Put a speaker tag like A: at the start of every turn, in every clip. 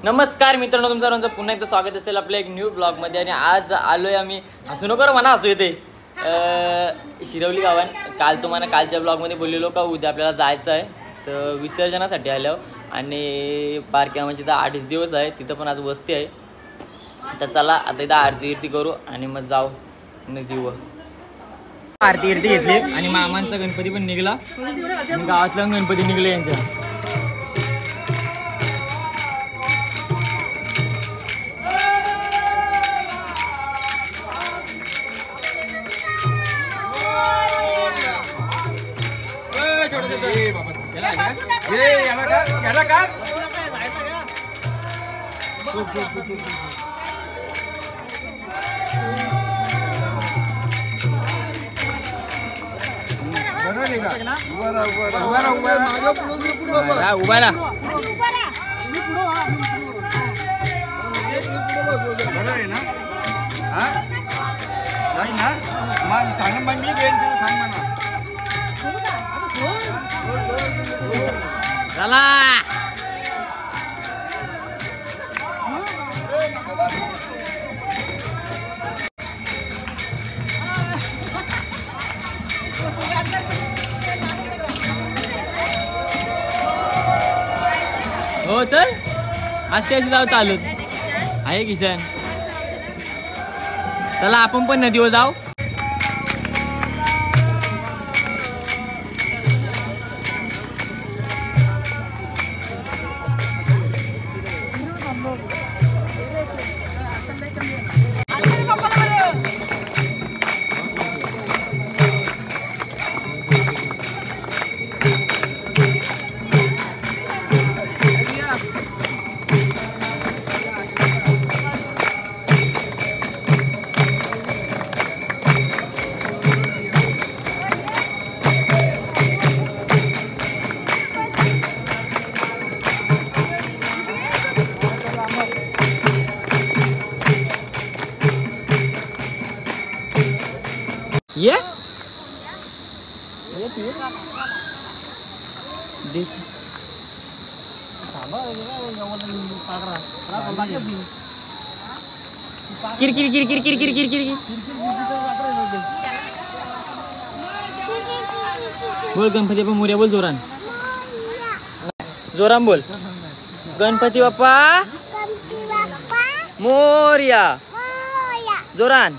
A: नमस्कार मित्रांनो, तुमचं सर्वांचं पुन्हा एकदा स्वागत असेल आपल्या एक न्यू ब्लॉगमध्ये. आणि आज आलोय आम्ही, हसू नको म्हणा, हसू येते, शिरवली गावात. काल तुम्हाला कालच्या ब्लॉगमध्ये बोललेलो का उद्या आपल्याला जायचं आहे तर विसर्जनासाठी आलो. आणि बारक्यामध्ये तर 8 दिवस आहे, तिथं पण आज वस्ती आहे. तर चला आता इथं आरती करू आणि मग जाऊ नदीवर. आरती घेतली आणि मामांचा गणपती पण निघला आणि गावातला गणपती निघले यांच्या. उभा ना हो चल, आज त्याची जाऊ चालू आहे किशन. चला आपण पण नदीवर जाऊ. ये किर किर किर किर किर किर किर किर बोल गणपती बाप्पा मोरया बोल जोरान. जोरान बोल गणपती बाप्पा मोरया. जोरान.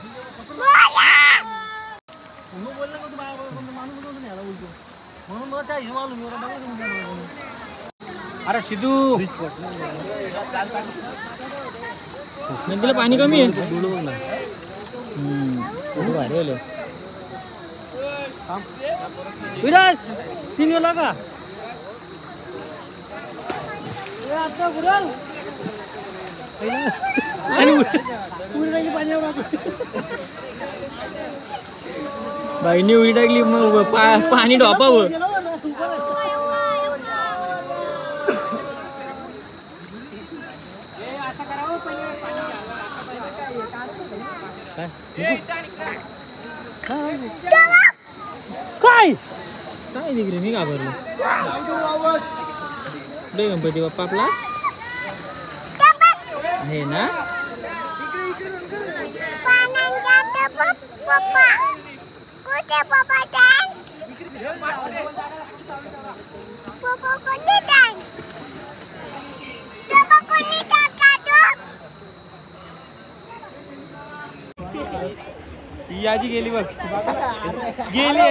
A: अरे सिद्धू नदीला पाणी कमी आहे. भारी आलं विराज. 3 वेळा का बाईने उडी टाकली मग पाणी ढोपावं. काय काय दिगरे मी घाबरलो. गणपती बाप्पा आपला आहे ना. ती आजी गेली बघ, गेली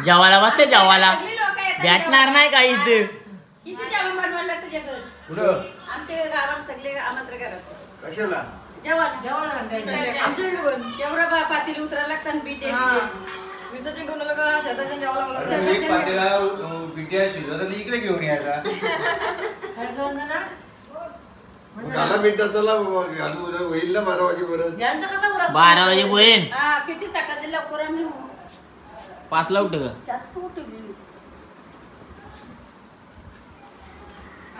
A: जेवायला बसते, जेवायला भेटणार नाही का इथे.
B: किती जेवण बनवायला लागतं तुझ्याकडे? कुठं? आमच्या गावात सगळे आमंत्रण करायचं. कशाला? जेवण आमच्या जेवढा पातील उतरायला लागतात बीटे विसर्जन करून लगा शेताच्या जेवायला एक पातेला बिट्या शिजवतात इकडे घेऊन यायचा.
C: होईल ना 12 वाजेपर्यंत.
A: 12 वाजेपर्यंत
B: हा किती सकाळी लवकर आम्ही
A: 5ला उठ ग.
B: जास्त उठली.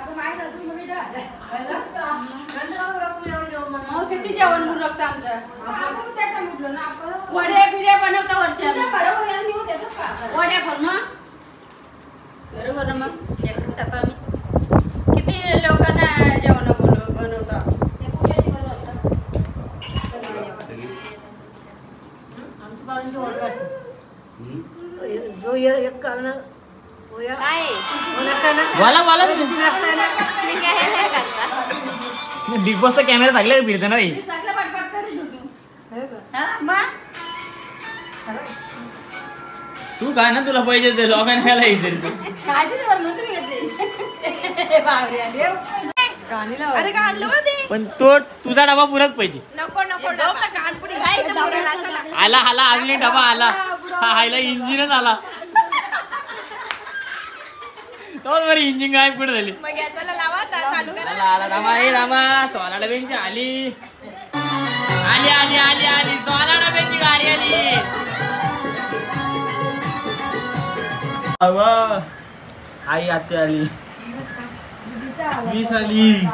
B: अगं माहित असेल मग मग किती जेवण उरकतं आमचं. वड्या बिड्या बनवता वर्षा वड्या पण मग बरोबर मग एकच टाका आम्ही किती लोकांना जेवण बनवतो. आमच्या बाळांची ऑर्डर असते जो एक कारण
A: बोला बिग बॉसचा कॅमेरा चांगला फिरतो ना भाई.
B: सगळं पटपट करीत होतो. मग
A: तू काय ना तुला पैसे दे लोकांना खायला इथे
B: काळजी नाही म्हणून तुम्ही घेतले बावऱ्या देव गाणी लाव. अरे काढलं मध्ये
A: पण तो तुझा डबा पुरत पाहिजे.
B: नको नको कानपुडी
A: आला अजून डबा आला. हायला इंजिनच आला. तो बरं इंजिन काय पुढे झाली.
B: मग याच्याला लावा चालू करा.
A: आला रामा सोळा डब्यांची आली सोळा डब्यांची गाडी आली.
D: आई आते आली 20 आली.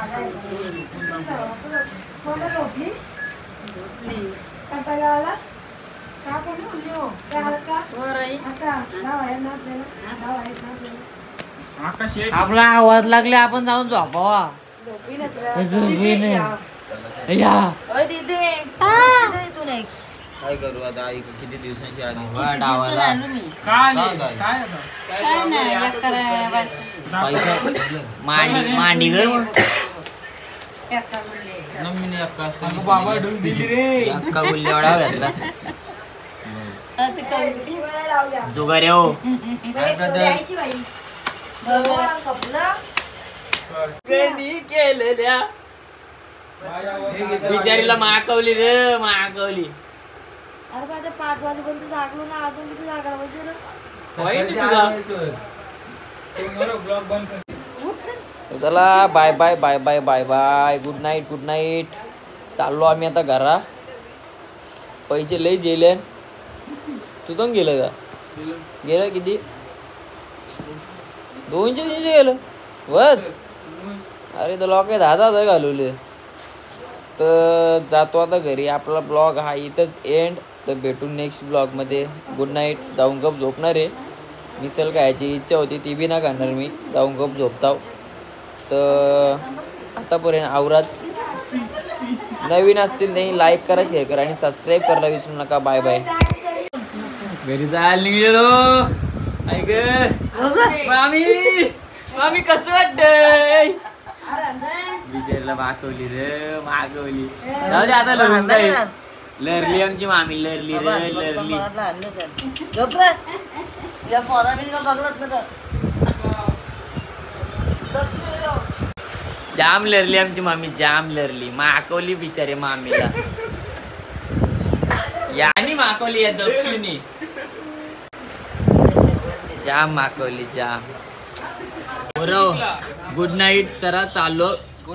A: आपला आवाज लागले आपण जाऊन झोपावा.
D: काय करू आता आई किती दिवसांची आली.
A: मांडी घर
D: नम्मीने
A: बाबा डोस दिली रे. अक्का गुल्ली एवढा घेतला जुगार हो. केलेल्या बिचारीला माकवली रे माकवली.
E: अरे माझ्या 5 वाजेपर्यंत जागलो ना. अजून किती जागा पाहिजे
A: चला bye bye bye bye bye bye. Good night. चाललो आम्ही आता घरा. पैसे लय जेले. तू पण गेलं का. गेलं किती 200-300 गेलं बस. अरे तर लोक 10,000 घालवले. तर जातो आता घरी. आपला ब्लॉग हा इथंच एंड. तर भेटू नेक्स्ट ब्लॉगमध्ये. Good night. जाऊन गप झोपणार आहे. मिसल खायची इच्छा होती ती बी ना खाणार मी. जाऊन गप झोपताव. तर आतापर्यंत आवराच. नवीन असतील नाही लाईक करा शेअर करा आणि सबस्क्राईब करायला विसरू नका. Bye bye. घरी जायला निघलो. मामी कसं वाटतंय. बिचारीला मागवली रे मागवली. जाऊ दे आता लरली आमची मामी. लरली जाम लरली आमची मामी. जाम लरली माकवली बिचारे मामीला. यानी माकवली या दक्षिणी जाम माकवली जाम. Good night. सरा चाललो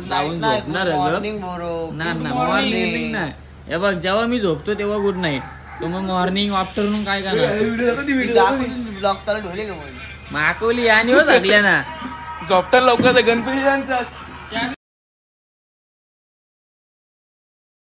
A: जाऊन झोपणार ना. मॉर्निंग ना. हे बघ जेव्हा मी झोपतो तेव्हा गुड नाईट. तो मग मॉर्निंग आफ्टरनून काय करणार. माकवली आणि हो सगळ्या ना
D: झोपता लवकर गणपती